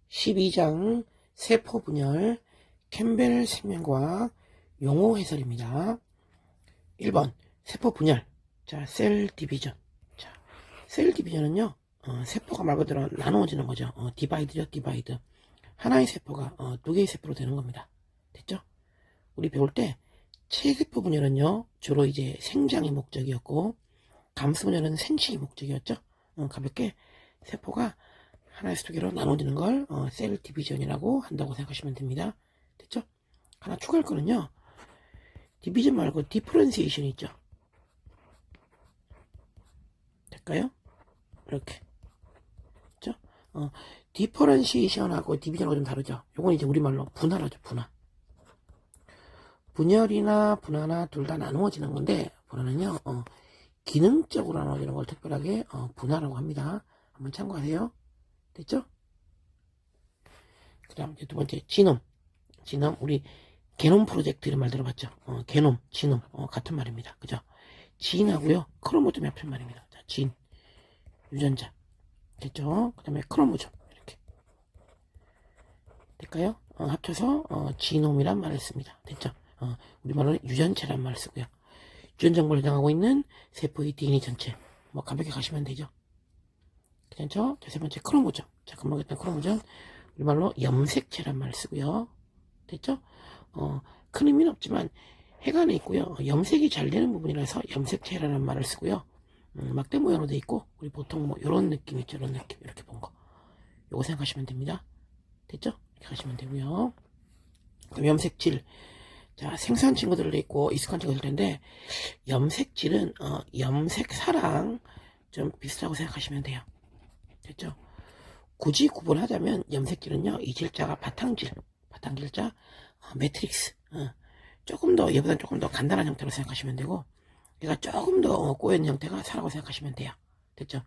12장 세포 분열 캠벨 생명과학 용어 해설입니다. 1번 세포 분열. 자, 셀 디비전. 자, 셀 디비전은요, 세포가 말 그대로 나누어지는 거죠. 디바이드죠, 디바이드. 하나의 세포가 두 개의 세포로 되는 겁니다. 됐죠? 우리 배울 때 체세포 분열은요, 주로 이제 생장이 목적이었고, 감수 분열은 생식이 목적이었죠. 가볍게 세포가 하나에서 두 개로 나눠지는 걸 셀 디비전이라고 한다고 생각하시면 됩니다. 됐죠? 하나 추가할 거는요, 디비전 말고 디퍼런시에이션이 있죠. 될까요? 이렇게. 됐죠? 디퍼런시에이션하고 디비전하고 좀 다르죠. 요건 이제 우리말로 분할하죠, 분할. 분열이나 분화나 둘 다 나누어지는 건데, 분화는요, 기능적으로 나눠지는 걸 특별하게 분화라고 합니다. 한번 참고하세요. 됐죠? 그 다음 두 번째 지놈. 우리 게놈 프로젝트 이런 말 들어봤죠? 게놈, 지놈 같은 말입니다. 그죠? 지인하고요 크로모좀이 합친 말입니다. 자, 지인, 유전자. 됐죠? 그 다음에 크로모좀 이렇게 될까요? 합쳐서 지놈이란 말을 씁니다. 됐죠? 우리말로는 유전체란 말을 쓰고요. 유전 정보를 해당하고 있는 세포의 DNA 전체. 뭐 가볍게 가시면 되죠. 괜찮죠? 자, 세 번째 크로모점. 자, 금방 했던 크로모점. 우리말로 염색체란 말을 쓰고요. 됐죠? 큰 의미는 없지만 해가 안에 있고요. 염색이 잘 되는 부분이라서 염색체라는 말을 쓰고요. 막대 모양으로 돼 있고, 우리 보통 뭐 요런 느낌 있죠? 이런 느낌. 이렇게 본 거. 요거 생각하시면 됩니다. 됐죠? 이렇게 하시면 되고요. 그럼 염색질. 자, 생소한 친구들도 있고 익숙한 친구들 텐데, 염색질은 염색사랑 좀 비슷하고 생각하시면 돼요. 됐죠? 굳이 구분하자면 염색질은요, 이 질자가 바탕질자, 매트릭스. 조금 더 얘보다 조금 더 간단한 형태로 생각하시면 되고, 얘가 조금 더 꼬여있는 형태가 사라고 생각하시면 돼요. 됐죠?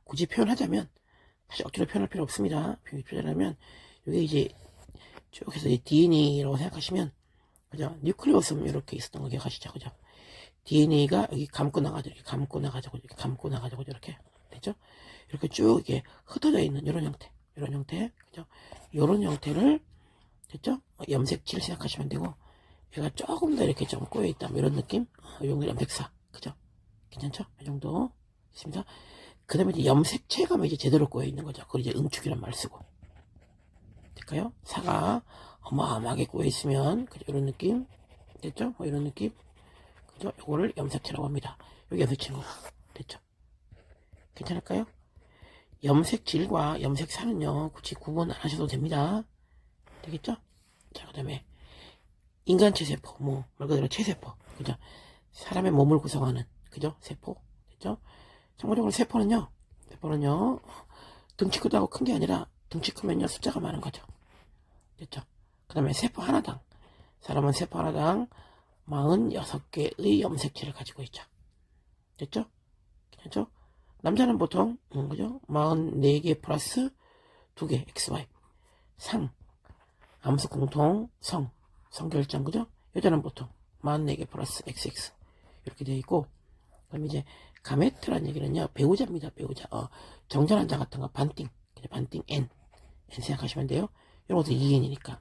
굳이 표현하자면, 사실 억지로 표현할 필요 없습니다. 표현하면 이게 이제 쭉 해서 DNA라고 생각하시면, 그죠? 뉴클레오섬 이렇게 있었던 거 기억하시죠? 그죠? DNA가 여기 감고 나가죠. 이렇게 감고 나가지고 이렇게 됐죠? 이렇게 쭉 이렇게 흩어져 있는 이런 형태, 그죠? 이런 형태를 됐죠? 염색질 생각하시면 되고, 얘가 조금 더 이렇게 좀 꼬여 있다, 뭐 이런 느낌? 이런 염색사, 그죠? 괜찮죠? 이 정도 있습니다. 그 다음에 이제 염색체가 이제 제대로 꼬여 있는 거죠. 그걸 이제 응축이란 말 쓰고. 될까요? 사가 어마어마하게 꼬여 있으면, 그죠? 이런 느낌, 됐죠? 뭐 이런 느낌, 그죠? 요거를 염색체라고 합니다. 여기 염색체고, 됐죠? 괜찮을까요? 염색질과 염색사는요, 굳이 구분 안 하셔도 됩니다. 되겠죠? 자, 그 다음에 인간체 세포, 뭐 말 그대로 체세포, 그죠? 사람의 몸을 구성하는, 그죠? 세포, 됐죠? 참고적으로 세포는요 등치 크다고 큰 게 아니라, 등치 크면요 숫자가 많은 거죠. 됐죠? 그 다음에 세포 하나당, 사람은 세포 하나당 46개의 염색체를 가지고 있죠. 됐죠? 괜찮죠? 남자는 보통 그죠? 44개 플러스 2개 XY 상, 암수 공통 성결정, 그죠? 여자는 보통 44개 플러스 XX 이렇게 되어 있고, 그럼 이제 가메트란 얘기는요, 배우자입니다. 배우자. 정전환자 같은 거 반띵, 반띵 N 생각하시면 돼요. 이런 것도 2N이니까.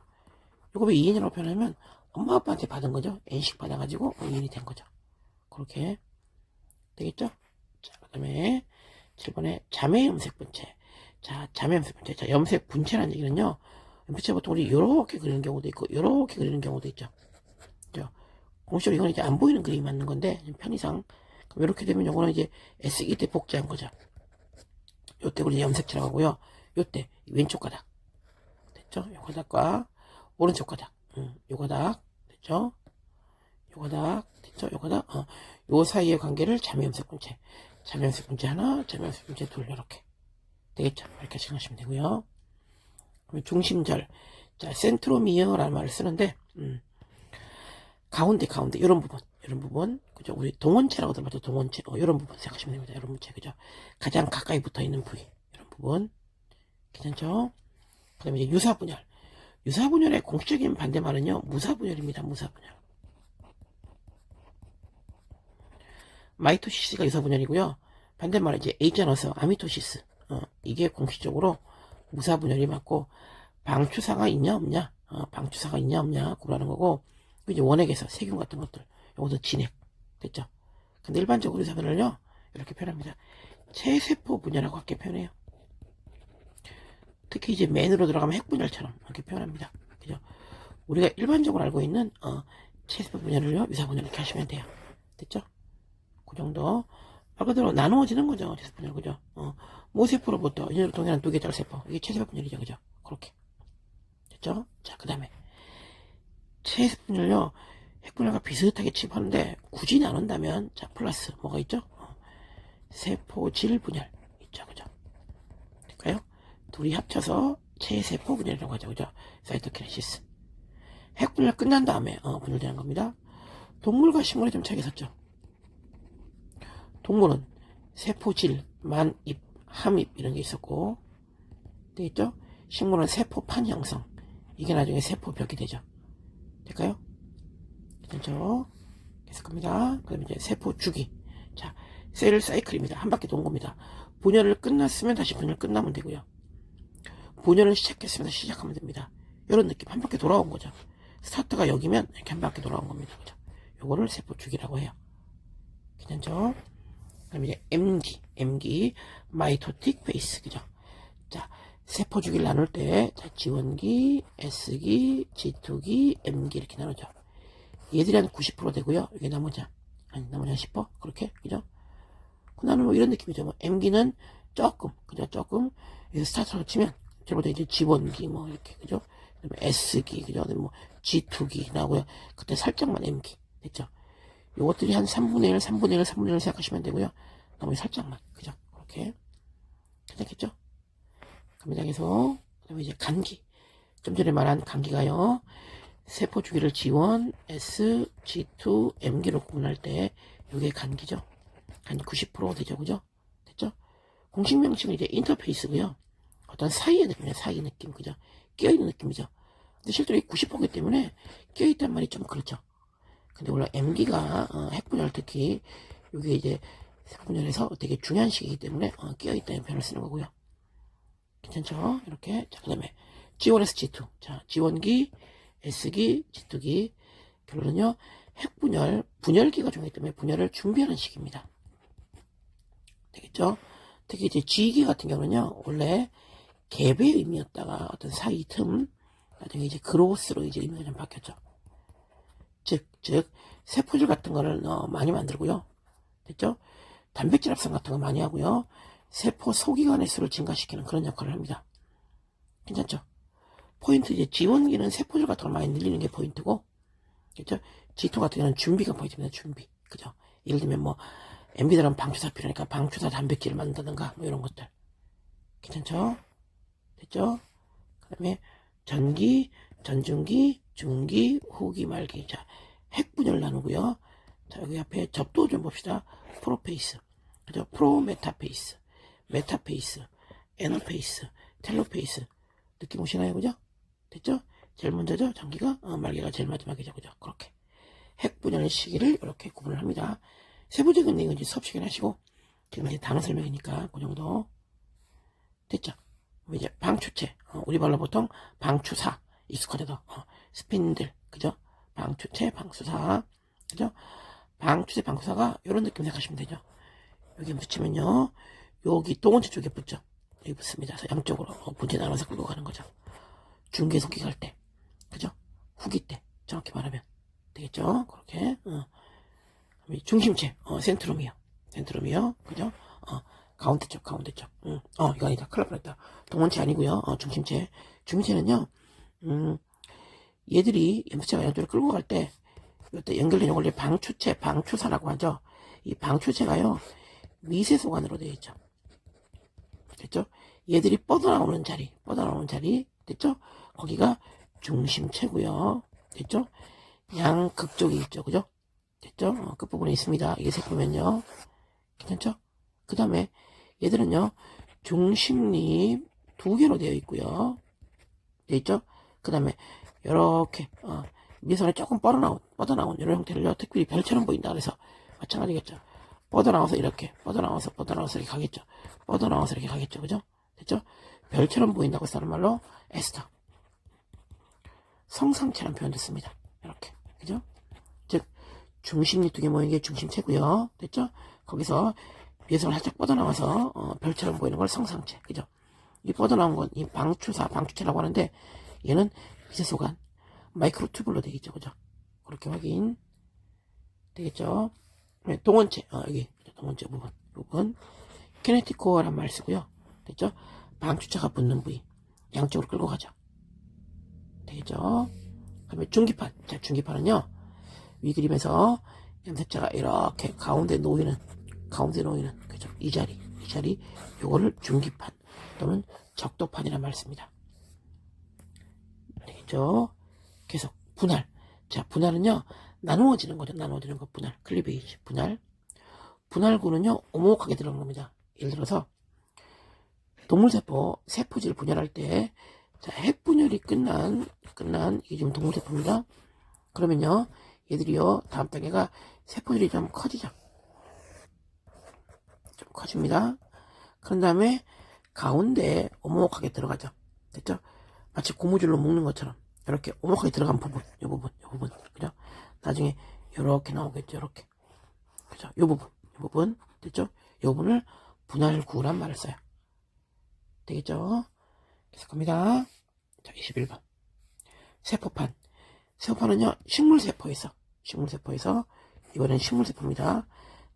이거 왜 2N이라고 표현하면 엄마 아빠한테 받은 거죠. N씩 받아가지고 2N이 된 거죠. 그렇게 되겠죠? 자, 그 다음에 7번에 자매 염색 분체. 자, 자매 염색 분체. 자, 염색 분체라는 얘기는요, 분체 보통 우리 요렇게 그리는 경우도 있고, 요렇게 그리는 경우도 있죠. 그죠? 공식적으로 이건 이제 안 보이는 그림이 맞는 건데, 편의상. 그럼 이렇게 되면 요거는 이제 SE 때 복제한 거죠. 요때 우리 염색체라고 하고요. 요때 왼쪽 가닥. 됐죠? 요 가닥과 오른쪽 가닥. 요 가닥. 됐죠? 요 가닥. 됐죠? 요 가닥. 요 사이의 관계를 자매 염색 분체. 자매 염색 분체 하나, 자매 염색 분체 둘, 이렇게. 되겠죠? 이렇게 생각하시면 되고요. 그럼 중심절. 자, 센트로미어라는 말을 쓰는데, 가운데, 이런 부분, 그죠? 우리 동원체라고 들어봤죠? 동원체. 이런 부분 생각하시면 됩니다. 이런 문체, 그죠? 가장 가까이 붙어 있는 부위. 이런 부분. 괜찮죠? 그 다음에 이제 유사분열. 유사분열의 공식적인 반대말은요, 무사분열입니다. 무사분열. 마이토시스가 유사분열이고요. 반대말은 이제 에이전어서 아미토시스. 이게 공식적으로 무사분열이 맞고, 방추사가 있냐 없냐, 방추사가 있냐 없냐 구분하는 거고, 이제 원액에서 세균 같은 것들, 요것도 진액. 됐죠? 근데 일반적으로 유사분열은요, 이렇게 표현합니다. 체세포 분열하고 같게 표현해요. 특히 이제 맨으로 들어가면 핵분열처럼 이렇게 표현합니다. 그죠? 우리가 일반적으로 알고 있는 체세포 분열을요, 유사분열 이렇게 하시면 돼요. 됐죠? 그 정도. 말 그대로 나누어지는 거죠, 체세포 분열. 그죠? 모세포로부터 인연으로 동일한 두 개짜리 세포. 이게 체세포 분열이죠. 그죠? 그렇게. 됐죠? 자, 그 다음에 체세포 분열요, 핵분열과 비슷하게 취급하는데 굳이 나눈다면, 자, 플러스 뭐가 있죠? 세포질 분열 있죠. 그죠? 될까요? 둘이 합쳐서 체세포 분열이라고 하죠. 그죠? 사이토키네시스. 핵분열 끝난 다음에 분열되는 겁니다. 동물과 식물에 좀 차이가 있었죠. 동물은 세포질, 만입, 함입 이런 게 있었고, 되겠죠? 식물은 세포판 형성. 이게 나중에 세포벽이 되죠. 될까요? 괜찮죠? 계속 겁니다. 그 다음에 이제 세포 주기. 자, 셀 사이클입니다. 한 바퀴 돈 겁니다. 분열을 끝났으면 다시 분열 끝나면 되고요. 분열을 시작했으면 다시 시작하면 됩니다. 이런 느낌. 한 바퀴 돌아온 거죠. 스타트가 여기면 이렇게 한 바퀴 돌아온 겁니다. 그죠? 요거를 세포 주기라고 해요. 괜찮죠? 그 다음에 이제 M기, 마이토틱 페이스. 그죠? 자, 세포 주기를 나눌 때, 자, G1기, S기, G2기, M기 이렇게 나누죠. 얘들이 한 90% 되고요. 이게 나머지 한 10%? 그렇게? 그죠? 나는 뭐 이런 느낌이죠. 뭐 M기는 조금, 그죠? 조금, 스타트로 치면, 저보다 이제 G1기, 뭐, 이렇게, 그죠? 그다음에 S기, 그죠? 뭐, G2기 나오고요. 그때 살짝만 M기. 됐죠? 요것들이 한 3분의 1, 3분의 1, 3분의 1 생각하시면 되고요. 나머지 살짝만. 그죠? 그렇게. 괜찮겠죠? 갑니다. 계속. 그 다음에 이제 간기. 좀 전에 말한 간기가요. 세포 주기를 G1, S, G2, M기로 구분할 때, 요게 간기죠. 한 90% 되죠. 그죠? 됐죠? 공식 명칭은 이제 인터페이스고요. 어떤 사이의 느낌이에요. 사이 느낌. 그죠? 끼어있는 느낌이죠. 근데 실제로 이 90%이기 때문에 끼어있단 말이 좀 그렇죠. 근데 원래 M기가, 핵분열 특히, 요게 이제 핵분열에서 되게 중요한 시기이기 때문에, 끼어있다는 표현을 쓰는 거고요. 괜찮죠? 이렇게. 자, 그 다음에 G1에서 G2. 자, G1기, S기, G2기. 결론은요, 핵분열, 분열기가 중요하기 때문에 분열을 준비하는 시기입니다. 되겠죠? 특히 이제 G기 같은 경우는요, 원래 갭의 의미였다가 어떤 사이 틈, 나중에 이제 그로스로 이제 의미가 좀 바뀌었죠. 즉, 세포질 같은 거를 많이 만들고요. 됐죠? 단백질 합성 같은 거 많이 하고요. 세포 소기관의 수를 증가시키는 그런 역할을 합니다. 괜찮죠? 포인트 이제 G1기는 세포질 같은 걸 많이 늘리는 게 포인트고, 그죠? G2 같은 경우는 준비가 포인트입니다. 준비. 그죠? 예를 들면 뭐, MB들은 방추사 필요하니까 방추사 단백질을 만든다든가, 뭐 이런 것들. 괜찮죠? 됐죠? 그 다음에 전기, 전중기, 중기, 후기, 말기. 자, 핵분열 나누고요. 자, 여기 앞에 접도 좀 봅시다. 프로페이스. 그죠? 프로메타페이스, 메타페이스, 에너페이스, 텔로페이스. 느낌 오시나요? 그죠? 됐죠? 제일 먼저죠? 전기가, 말기가 제일 마지막이죠. 그죠? 그렇게. 핵분열 시기를 이렇게 구분을 합니다. 세부적인 내용은 이제 수업 시간에 하시고, 지금 이제 단어 설명이니까, 그 정도. 됐죠? 이제 방추체. 우리 말로 보통 방추사. 익숙하죠? 스핀들. 그죠? 방추체, 방수사. 그죠? 방추체, 방수사가 이런 느낌 생각하시면 되죠? 여기 붙이면요. 여기 똥원체 쪽에 붙죠? 여기 붙습니다. 그래서 양쪽으로 분체 나눠서 끌고 가는 거죠. 중계 속기 갈 때. 그죠? 후기 때. 정확히 말하면. 되겠죠? 그렇게. 중심체. 센트럼이요. 센트럼이요. 그죠? 가운데 쪽, 가운데 쪽. 이거 아니다. 큰일 날 뻔했다. 동원체 아니고요. 중심체. 중심체는요, 얘들이 염소체가 양쪽으로 끌고 갈 때, 이때 연결된 원래 방추체, 방추사라고 하죠. 이 방추체가요, 미세소관으로 되어 있죠. 됐죠? 얘들이 뻗어나오는 자리, 됐죠? 거기가 중심체고요. 됐죠? 양극쪽이 있죠. 그죠? 됐죠? 끝부분에 있습니다. 이게 세포면요. 괜찮죠? 그 다음에 얘들은요, 중심립 2개로 되어 있고요. 됐죠? 그 다음에 이렇게 미선에 조금 뻗어나온 이런 형태를요, 특별히 별처럼 보인다 그래서 마찬가지겠죠. 뻗어나와서 이렇게 가겠죠. 뻗어나와서 이렇게 가겠죠. 그죠? 됐죠? 별처럼 보인다고 쓰는 말로 에스터. 성상체란 표현도 씁니다. 이렇게. 그죠? 즉, 중심이 두 개 모인 게 중심체고요. 됐죠? 거기서 위에서 살짝 뻗어나와서 별처럼 보이는 걸 성상체. 그죠? 이 뻗어나온 건 이 방추체라고 하는데 얘는 미세소간 마이크로 튜블로 되겠죠. 그죠? 그렇게 확인 되겠죠? 네, 동원체. 여기 동원체 부분. 키네티코어란 말 쓰고요. 됐죠? 방추체가 붙는 부위. 양쪽으로 끌고 가죠. 되겠죠? 그 다음에 중기판. 자, 중기판은요. 위 그림에서 염색자가 이렇게 가운데 놓이는 그죠? 이 자리 요거를 중기판 또는 적도판이라 말씀입니다. 되겠죠? 계속 분할. 자, 분할은요 나누어지는 거죠. 나누어지는 거 분할. 클리베이지 분할구는요 오목하게 들어간 겁니다. 예를 들어서 동물세포 세포질 분열할 때 자, 핵분열이 끝난 이게 지금 동물세포입니다. 그러면요 얘들이요 다음 단계가 세포질이 좀 커지죠. 좀 커집니다. 그런 다음에 가운데 오목하게 들어가죠. 됐죠? 마치 고무줄로 묶는 것처럼 이렇게 오목하게 들어간 부분, 이 부분, 그죠? 나중에 이렇게 나오겠죠. 이렇게, 그죠? 이 부분, 됐죠? 이 부분을 분할구란 말을 써요. 되겠죠? 계속합니다. 자, 21번. 세포판은요 식물세포에서 이번엔 식물세포입니다.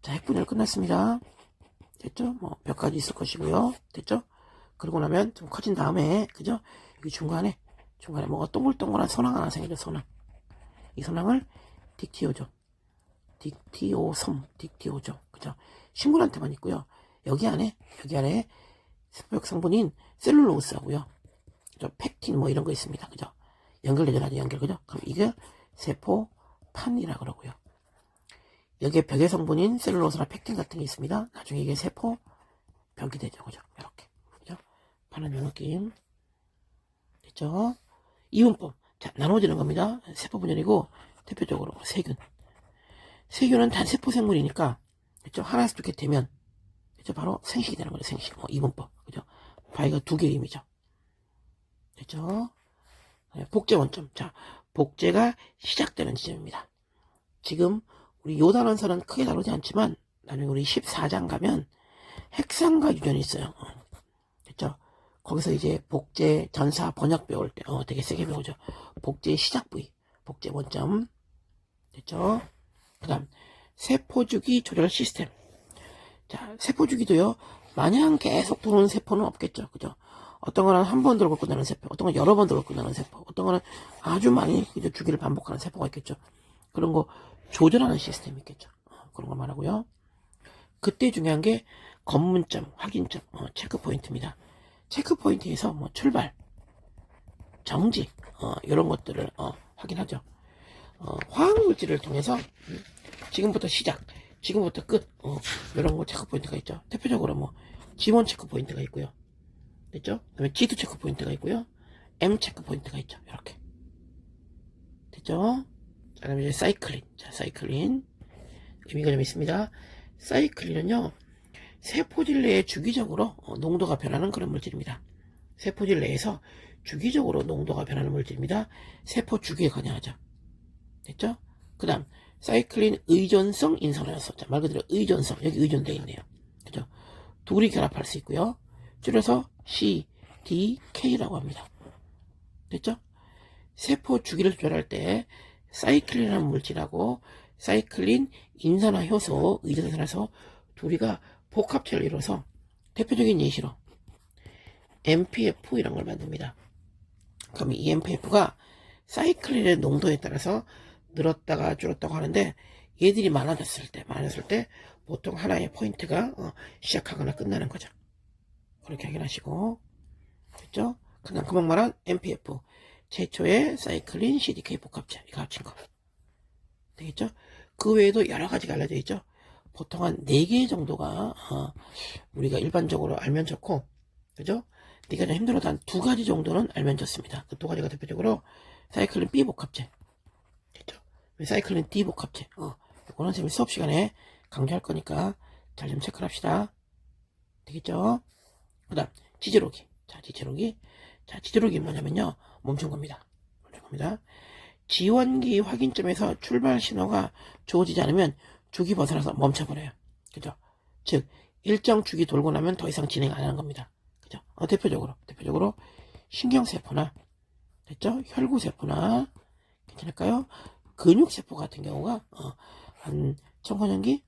자, 핵분열 끝났습니다. 됐죠? 뭐 몇 가지 있을 것이고요. 됐죠? 그러고 나면 좀 커진 다음에 그죠? 여기 중간에 뭐가 동글동글한 선왕 하나 생기죠. 선왕. 이 선왕을 딕티오죠. 그죠? 식물한테만 있고요. 여기 안에 세포역 성분인 셀룰로스하고요. 그죠? 팩틴 뭐 이런 거 있습니다. 그죠? 연결 그죠? 그럼 이게 세포판이라 그러고요. 여기에 벽의 성분인 셀룰로스나 팩틴 같은 게 있습니다. 나중에 이게 세포 벽이 되죠. 그죠? 이렇게. 그죠? 파는 요 느낌. 됐죠? 이분법. 자, 나눠지는 겁니다. 세포 분열이고, 대표적으로 세균은 단 세포 생물이니까, 그죠? 하나씩 이렇게 되면, 그죠? 바로 생식이 되는 거죠. 생식. 이분법. 그죠? 바위가 두 개의 의미죠. 됐죠? 네, 복제 원점. 자, 복제가 시작되는 지점입니다. 지금, 우리 요 단원서는 크게 다루지 않지만, 나중에 우리 14장 가면, 핵상과 유전이 있어요. 됐죠? 거기서 이제 복제, 전사, 번역 배울 때, 되게 세게 배우죠. 복제 시작 부위, 복제 원점. 됐죠? 그 다음, 세포주기 조절 시스템. 자, 세포주기도요, 마냥 계속 도는 세포는 없겠죠. 그죠? 어떤 거는 한 번 돌고 끝나는 세포, 어떤 건 여러 번 돌고 끝나는 세포, 어떤 거는 아주 많이 그죠? 주기를 반복하는 세포가 있겠죠. 그런 거 조절하는 시스템이 있겠죠. 그런 거 말하고요. 그때 중요한 게 검문점, 확인점, 체크 포인트입니다. 체크 포인트에서 뭐 출발, 정지, 이런 것들을 확인하죠. 화학물질을 통해서 지금부터 시작, 지금부터 끝, 이런 거 체크 포인트가 있죠. 대표적으로 뭐 G1 체크 포인트가 있고요. 됐죠? 그다음에 G2 체크 포인트가 있고요. M 체크 포인트가 있죠. 이렇게. 됐죠? 자, 그다음에 이제 사이클린. 자, 사이클린. 의미가 좀 있습니다. 사이클린은요, 세포질 내에 주기적으로 농도가 변하는 그런 물질입니다. 세포질 내에서 주기적으로 농도가 변하는 물질입니다. 세포 주기에 관여하죠. 됐죠? 그 다음, 사이클린 의존성 인산화효소. 자, 말 그대로 의존성. 여기 의존되어 있네요. 그죠? 둘이 결합할 수 있고요. 줄여서 CDK라고 합니다. 됐죠? 세포 주기를 조절할 때 사이클린이라는 물질하고 사이클린 인산화효소, 의존산화효소 둘이가 복합체를 이뤄서 대표적인 예시로 MPF 이런 걸 만듭니다. 그럼 이 MPF가 사이클린의 농도에 따라서 늘었다가 줄었다고 하는데 얘들이 많아졌을 때 보통 하나의 포인트가 시작하거나 끝나는 거죠. 그렇게 확인하시고 됐죠? 그냥 금방 말한 MPF 최초의 사이클린 CDK 복합체 이거 합친 거 되겠죠? 그 외에도 여러 가지가 알려져 있죠. 보통 한 4개 정도가 우리가 일반적으로 알면 좋고 그죠? 네가 좀 힘들어도 한 2가지 정도는 알면 좋습니다. 그 2가지가 대표적으로 사이클린 B 복합체 됐죠? 사이클린 D 복합체 이거는 선생님 수업 시간에 강조할 거니까 잘 좀 체크를 합시다. 되겠죠? 그 다음 지지로기. 자, 지체록이. 자, 지체록이 뭐냐면요. 멈춘 겁니다. 멈춘 겁니다. 지원기 확인점에서 출발 신호가 주어지지 않으면 주기 벗어나서 멈춰버려요. 그죠? 즉, 일정 주기 돌고 나면 더 이상 진행 안 하는 겁니다. 그죠? 대표적으로, 신경세포나, 됐죠? 혈구세포나, 괜찮을까요? 근육세포 같은 경우가, 한 청소년기,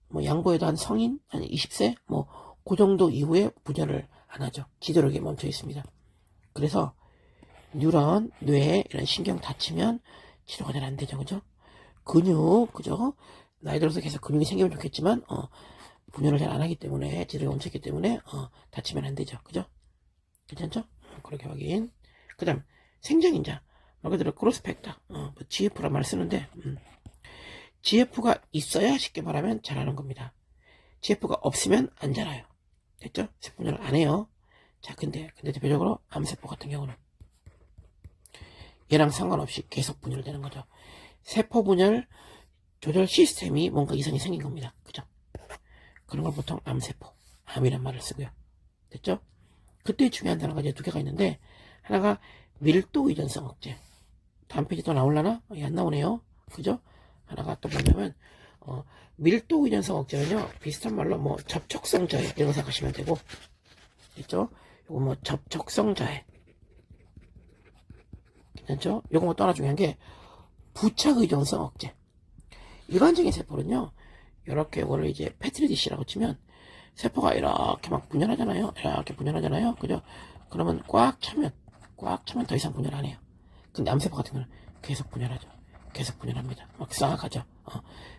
뭐, 양보해도 한 성인, 한 20세, 뭐, 그 정도 이후에 분열을 안 하죠. 지도력이 멈춰 있습니다. 그래서, 뉴런, 뇌, 이런 신경 다치면 치료가 잘 안 되죠. 그죠? 근육, 그죠? 나이 들어서 계속 근육이 생기면 좋겠지만, 분열을 잘 안 하기 때문에, 지도력이 멈췄기 때문에, 다치면 안 되죠. 그죠? 괜찮죠? 그렇게 확인. 그 다음, 생장인자. 말 그대로 크로스펙터. 뭐 GF란 말 쓰는데, GF가 있어야 쉽게 말하면 잘하는 겁니다. GF가 없으면 안 자라요. 됐죠? 세포 분열을 안 해요. 자, 근데 대표적으로 암세포 같은 경우는 얘랑 상관없이 계속 분열되는 거죠. 세포 분열 조절 시스템이 뭔가 이상이 생긴 겁니다. 그죠? 그런 걸 보통 암세포, 암이란 말을 쓰고요. 됐죠? 그때 중요한 단어가 이제 두 개가 있는데, 하나가 밀도 의존성 억제. 다음 페이지 또 나올라나? 안 나오네요. 그죠? 하나가 또 뭐냐면, 밀도 의존성 억제는요, 비슷한 말로 뭐 접촉성 저해, 이런 거 생각하시면 되고, 됐죠? 요거 뭐 접촉성 저해. 괜찮죠? 요거 뭐 또 하나 중요한 게, 부착 의존성 억제. 일반적인 세포는요, 이렇게 요거를 이제 패트리 디시라고 치면, 세포가 이렇게 막 분열하잖아요. 이렇게 분열하잖아요. 그죠? 그러면 꽉 차면 더 이상 분열 안 해요. 근데 암세포 같은 경우는 계속 분열하죠. 계속 분열합니다. 막 싹하죠.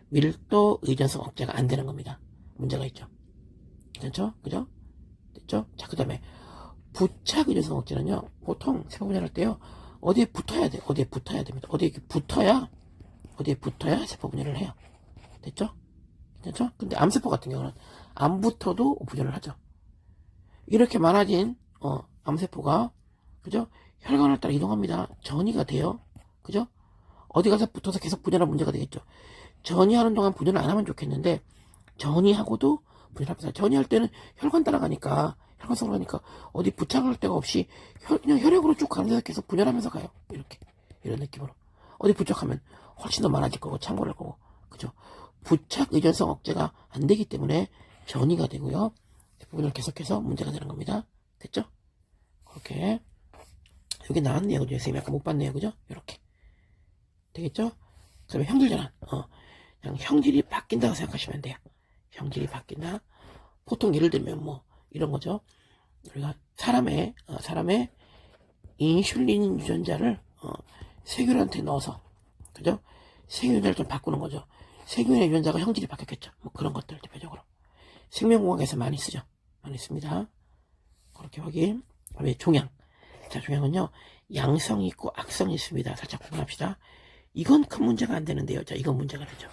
밀도 의존성 억제가 안 되는 겁니다. 문제가 있죠. 괜찮죠? 그죠? 됐죠? 자, 그 다음에 부착 의존성 억제는요, 보통 세포 분열할 때요, 어디에 붙어야 돼. 어디에 붙어야 됩니다. 어디에 붙어야 세포 분열을 해요. 됐죠? 괜찮죠? 근데 암세포 같은 경우는 안 붙어도 분열을 하죠. 이렇게 많아진 암세포가, 그죠? 혈관을 따라 이동합니다. 전이가 돼요. 그죠? 어디 가서 붙어서 계속 분열하는 문제가 되겠죠. 전이하는 동안 분열을 안 하면 좋겠는데, 전이하고도 분열합니다. 전이할 때는 혈관 따라가니까, 혈관성으로 가니까 어디 부착할 데가 없이 그냥 혈액으로 쭉 가는 데서 계속 분열하면서 가요. 이렇게. 이런 느낌으로. 어디 부착하면 훨씬 더 많아질 거고, 창고할 거고. 그죠? 부착 의존성 억제가 안 되기 때문에 전이가 되고요. 부분을 계속해서 문제가 되는 겁니다. 됐죠? 그렇게. 여기 나왔네요. 그죠? 선생님이 아까 못 봤네요. 그죠? 이렇게. 되겠죠? 그 다음에 형질전환. 그냥 형질이 바뀐다고 생각하시면 돼요. 형질이 바뀐다. 보통 예를 들면 뭐, 이런 거죠. 우리가 사람의 인슐린 유전자를, 세균한테 넣어서, 그죠? 세균 유전자를 좀 바꾸는 거죠. 세균의 유전자가 형질이 바뀌었겠죠. 뭐 그런 것들 대표적으로. 생명공학에서 많이 쓰죠. 많이 씁니다. 그렇게 확인. 왜 종양. 자, 종양은요, 양성이 있고 악성이 있습니다. 살짝 구분합시다. 이건 큰 문제가 안 되는데요. 자, 이건 문제가 되죠.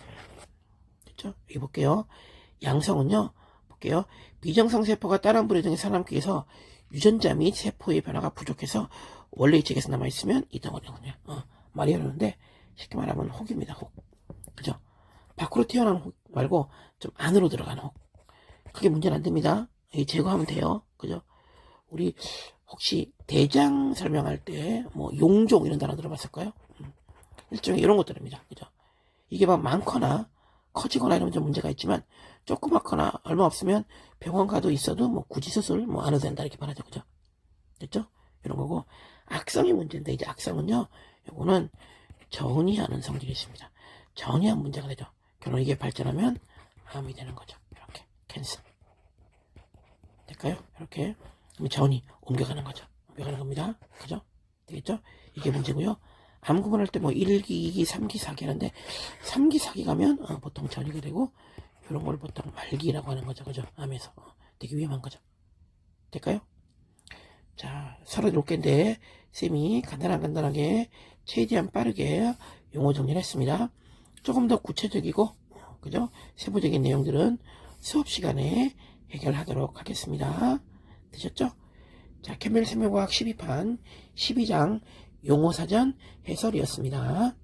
됐죠? 여기 볼게요. 양성은요, 볼게요. 비정상 세포가 다른 부류 등의 산암기에서 유전자 및 세포의 변화가 부족해서 원래의 체계에서 남아있으면 이 덩어리거든요. 말이 어려운데, 쉽게 말하면 혹입니다. 혹. 그죠? 밖으로 튀어나오는 혹 말고 좀 안으로 들어가는 혹. 그게 문제는 안 됩니다. 제거하면 돼요. 그죠? 우리 혹시 대장 설명할 때 뭐 용종 이런 단어 들어봤을까요? 일종의 이런 것들입니다. 그죠? 이게 막 많거나 커지거나 이러면 좀 문제가 있지만 조그맣거나 얼마 없으면 병원 가도 있어도 뭐 굳이 수술 뭐 안 해도 된다 이렇게 말하죠. 그죠? 됐죠? 이런 거고 악성이 문제인데 이제 악성은요. 요거는 전이하는 성질이 있습니다. 전이한 문제가 되죠. 결혼 이게 발전하면 암이 되는 거죠. 이렇게 캔서 될까요? 이렇게 그럼 전이 옮겨가는 거죠. 옮겨가는 겁니다. 그죠? 되겠죠? 이게 문제고요. 암 구분할 때 뭐 1기, 2기, 3기, 4기 하는데 3기, 4기 가면 보통 전이가 되고 이런 걸 보통 말기라고 하는 거죠. 그죠? 암에서 되게 위험한 거죠. 될까요? 자, 36개인데 쌤이 간단하게 최대한 빠르게 용어 정리를 했습니다. 조금 더 구체적이고 그죠? 세부적인 내용들은 수업 시간에 해결하도록 하겠습니다. 되셨죠? 자, 캠벨 생명과학 12판 12장 용어사전 해설이었습니다.